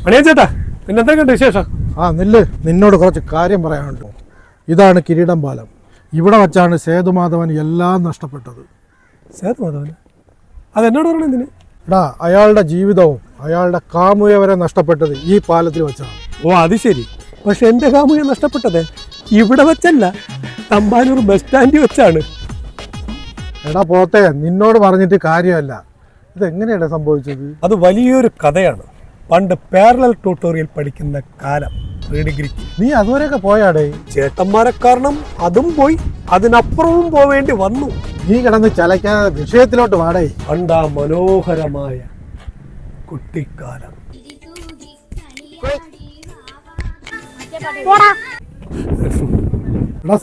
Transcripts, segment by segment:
മണിയാ ചേട്ടാ പിന്നെ എന്തൊക്കെയുണ്ട് വിശേഷം? നിന്നോട് കുറച്ച് കാര്യം പറയാനുണ്ട്. ഇതാണ് കിരീടം പാലം. ഇവിടെ വച്ചാണ് സേതുമാധവൻ എല്ലാം നഷ്ടപ്പെട്ടത്. സേതുമാധവൻ അതെന്നോട് പറയണ എന്തിന്? അയാളുടെ ജീവിതവും അയാളുടെ കാമുക വരെ നഷ്ടപ്പെട്ടത് ഈ പാലത്തിൽ വെച്ചാണ്. ഓ അത് ശരി. പക്ഷെ എൻ്റെ കാമുക നഷ്ടപ്പെട്ടത് ഇവിടെ വെച്ചല്ല, തമ്പാനൂർ ബസ് സ്റ്റാൻഡിൽ വെച്ചാണ്. പോത്തെ, നിന്നോട് പറഞ്ഞിട്ട് കാര്യമല്ല. ഇതെങ്ങനെയാണ് സംഭവിച്ചത്? അത് വലിയൊരു കഥയാണ്. പണ്ട് പാരലൽ ട്യൂട്ടോറിയൽ പഠിക്കുന്ന കാലം, ഡിഗ്രിക്ക്. നീ അതുവരെയൊക്കെ പോയാടേ? ചേട്ടന്മാരെ കാരണം അതും പോയി, അതിനപ്പുറവും പോവേണ്ടി വന്നു. നീ കിടന്ന് ചലയ്ക്കാതെ വിഷയത്തിലോട്ട് വാടേ. പണ്ടാ മനോഹരമായ കുട്ടിക്കാലം.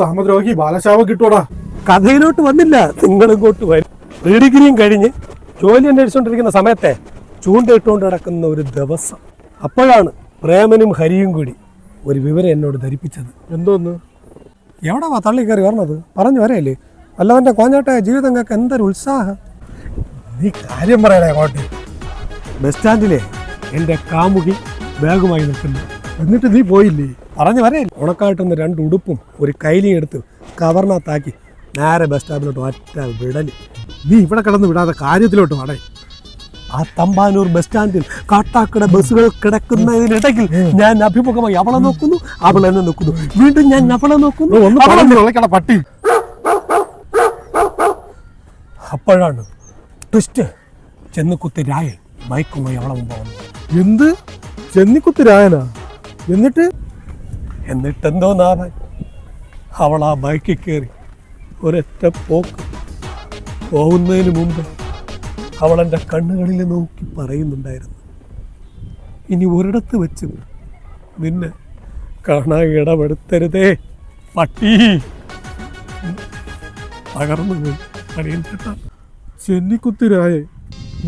സാമദ്രോഹി ബാലശാവ കിട്ടൂടാ. കഥയിലോട്ട് വന്നില്ല, നിങ്ങളിങ്ങോട്ട് വരും. ഡിഗ്രിയും കഴിഞ്ഞ് ജോലി അന്വേഷിച്ചുകൊണ്ടിരിക്കുന്ന സമയത്തെ ചൂണ്ടയിട്ടുകൊണ്ട് കിടക്കുന്ന ഒരു ദിവസം, അപ്പോഴാണ് പ്രേമനും ഹരിയും കൂടി ഒരു വിവരം എന്നോട് ധരിപ്പിച്ചത്. എന്തോന്ന്? എവിടാ തള്ളി കയറി പറഞ്ഞത്? പറഞ്ഞു വരല്ലേ, വല്ലവൻ്റെ കോഞ്ഞാട്ടായ ജീവിതം കേൾക്കാൻ എന്തൊരു ഉത്സാഹം. നീ കാര്യം പറയണേ കോട്ടി. ബസ് സ്റ്റാൻഡിലെ എൻ്റെ കാമുകി ബാഗുമായി നിൽക്കുന്നു. എന്നിട്ട് നീ പോയില്ലേ? പറഞ്ഞു വരേ. ഉണക്കാട്ടുന്ന 2 ഉടുപ്പും ഒരു കൈലിയും എടുത്ത് കവറിനകത്താക്കി നേരെ ബസ് സ്റ്റാൻഡിലോട്ട് ഒറ്റ വിടല്. നീ ഇവിടെ കിടന്ന് വിടാതെ കാര്യത്തിലോട്ട് വാടേ. ആ തമ്പാനൂർ ബസ് സ്റ്റാൻഡിൽ കാട്ടാക്കട ബസ്സുകൾ കിടക്കുന്നതിനിടയിൽ ഞാൻ അഭിമുഖമായി അവളെ നോക്കുന്നു, അവൾ എന്നെ നോക്കുന്നു, വീണ്ടും ഞാൻ അവളെ നോക്കുന്നു. പട്ടി. അപ്പോഴാണ് ട്വിസ്റ്റ്. ചെന്നിക്കുത്തി രായൻ ബൈക്കുമായി അവളെ മുമ്പ് വന്നു. എന്ത്? ചെന്നിക്കുത്തി രായനാ? എന്നിട്ടെന്തോന്നാവാൻ, അവൾ ആ ബൈക്കിൽ കയറി ഒരൊറ്റ പോക്ക്. പോകുന്നതിന് മുമ്പ് അവൾ എൻ്റെ കണ്ണുകളിൽ നോക്കി പറയുന്നുണ്ടായിരുന്നു, ഇനി ഒരിടത്ത് വെച്ച് നിന്നെ കാണാൻ ഇടപെടുത്തരുതേ പട്ടി. പകർന്നു പോയി പണിയും കേട്ടാ. ചെന്നിക്കുത്തിരായ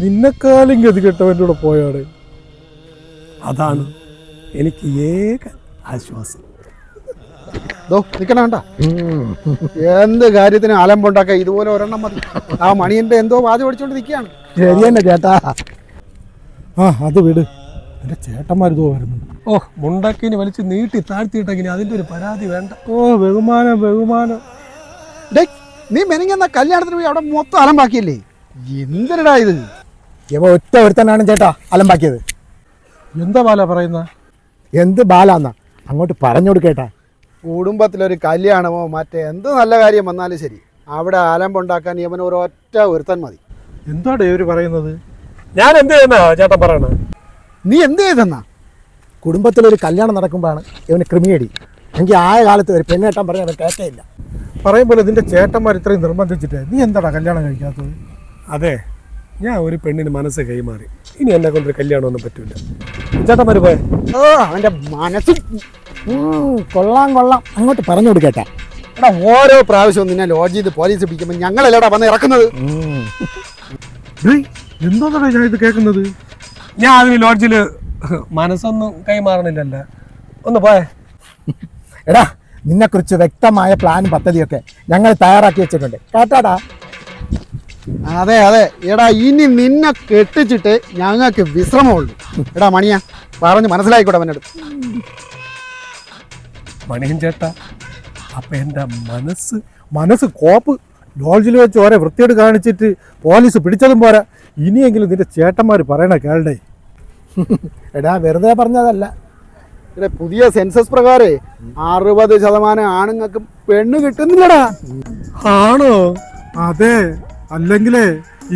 നിന്നെക്കാലും ഗതി കെട്ടവൻ്റെ കൂടെ പോയാടെ. അതാണ് എനിക്ക് ഏക ആശ്വാസം. നിൽക്കണ എന്ത് കാര്യത്തിനും അലമ്പുണ്ടാക്കുക ഇതുപോലെ ഒരെണ്ണം മതി. ആ മണിയന്റെ എന്തോ വാതി പഠിച്ചോണ്ട് നിൽക്കുകയാണ്. ശരിയല്ലേ ചേട്ടാ? അത് വിട്, എന്റെ ചേട്ടന്മാരിതോ വരുന്നു. ഓ, മുണ്ടക്കിന് വലിച്ച് നീട്ടി താഴ്ത്തിയിട്ടെങ്കിൽ അതിൻ്റെ ഒരു പരാതി വേണ്ട. ബഹുമാനം. നീ മെനിങ്ങെന്ന കല്യാണത്തിന് പോയി അവിടെ മൊത്തം അലമ്പാക്കിയല്ലേ? എന്തിനടാ ഇത്? ഒറ്റ ഒരുത്തനാണ് ചേട്ടാ അലമ്പാക്കിയത്. എന്താ ബാല പറയുന്ന? എന്ത് ബാലാന്നാ അങ്ങോട്ട് പറഞ്ഞു കൊടുക്കേട്ടാ. കുടുംബത്തിലൊരു കല്യാണമോ മറ്റേ എന്ത് നല്ല കാര്യം വന്നാലും ശരി, അവിടെ അലമ്പുണ്ടാക്കാൻ ഇവൻ ഒരൊറ്റ ഒരുത്തൻ മതി. എന്താടേ ഇവര് പറയുന്നത്? ഞാൻ എന്ത് ചെയ്യുന്ന ചേട്ടൻ പറയണ? നീ എന്ത് ചെയ്തെന്നാ? കുടുംബത്തിലൊരു കല്യാണം നടക്കുമ്പോഴാണ് ഇവന് ക്രിമിയടി. എനിക്ക് ആയ കാലത്ത് ഒരു പെണ്ണ് കെട്ടാൻ പറഞ്ഞാൽ കേട്ടേയില്ല. പറയുമ്പോൾ നിന്റെ ചേട്ടന്മാർ ഇത്രയും നിർബന്ധിച്ചിട്ട് നീ എന്താടാ കല്യാണം കഴിക്കാത്തത്? അതെ, ഞാൻ ഒരു പെണ്ണിന് മനസ്സ് കൈമാറി. ഇനി എന്നെ കൊണ്ടൊരു കല്യാണമൊന്നും പറ്റൂല. ചേട്ടന്മാര് പോയെ. അവന്റെ മനസ്സ് കൊള്ളാം അങ്ങോട്ട് പറഞ്ഞു കൊടുക്കേട്ടാ. എടാ, ഓരോ പ്രാവശ്യവും നിന്നെ ലോഡ്ജിൽ നിന്ന് പോലീസ് പിടിക്കുമ്പോൾ ഞങ്ങളല്ലടാ വന്ന് ഇറക്കുന്നത്. എന്തോന്നാ ഞാൻ ഇത് കേൾക്കുന്നത്? ഞാൻ അതിന് ലോഡ്ജിൽ മനസ്സൊന്നും കൈമാറണില്ലല്ലോ. ഒന്ന് പോയെ. എടാ, നിന്നെക്കുറിച്ച് വ്യക്തമായ പ്ലാൻ പദ്ധതിയൊക്കെ ഞങ്ങൾ തയ്യാറാക്കി വെച്ചിട്ടുണ്ട് കേട്ടാടാ. അതെ എടാ, ഇനി നിന്നെ കെട്ടിച്ചിട്ട് ഞങ്ങൾക്ക് വിശ്രമമുള്ളൂ. എടാ മണിയാ, പറഞ്ഞ് മനസ്സിലായിക്കോട്ടെ അവനോട്. മണിയൻ ചേട്ടാ, അപ്പൊ എൻ്റെ മനസ്സ് കോപ്പ്. ലോഡ്ജിൽ വെച്ച് ഓരോ വൃത്തിയോട് കാണിച്ചിട്ട് പോലീസ് പിടിച്ചതും പോരാ. ഇനിയെങ്കിലും നിന്റെ ചേട്ടന്മാർ പറയണ കേൾഡേ. എടാ, വെറുതെ പറഞ്ഞതല്ല. ഇവിടെ പുതിയ സെൻസസ് പ്രകാരം 60% ആണുങ്ങൾക്കും പെണ്ണ് കിട്ടുന്നില്ലടാ. ആണോ? അതെ, അല്ലെങ്കിലേ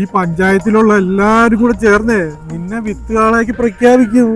ഈ പഞ്ചായത്തിലുള്ള എല്ലാരും കൂടെ ചേർന്നേ നിന്നെ വിത്തുകാളാക്കി പ്രഖ്യാപിക്കും.